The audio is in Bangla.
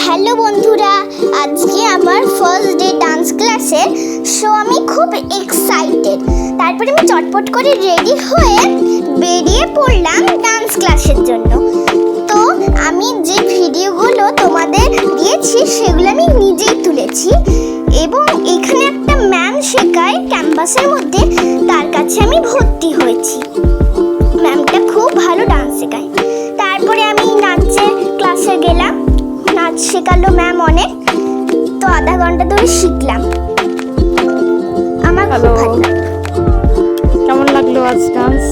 হ্যালো বন্ধুরা, আজকে আমার ফার্স্ট ডে ডান্স ক্লাসের সো আমি খুব এক্সাইটেড। তারপরে আমি চটপট করে রেডি হয়ে বেরিয়ে পড়লাম ডান্স ক্লাসের জন্য। তো আমি যে ভিডিওগুলো তোমাদের দিয়েছি সেগুলো আমি নিজেই তুলেছি এবং এখানে একটা ম্যাম শেখায় ক্যাম্পাসের মধ্যে, তার কাছে আমি ভর্তি হয়েছি। ম্যামটা খুব ভালো ডান্স শেখায়। তারপরে আমি নাচের ক্লাসে গেলাম, নাচ শেখালো ম্যাম অনেক। তো আধা ঘন্টা ধরে শিখলাম। আমার খুব ভালো লাগলো। কেমন লাগলো আজ ডান্স?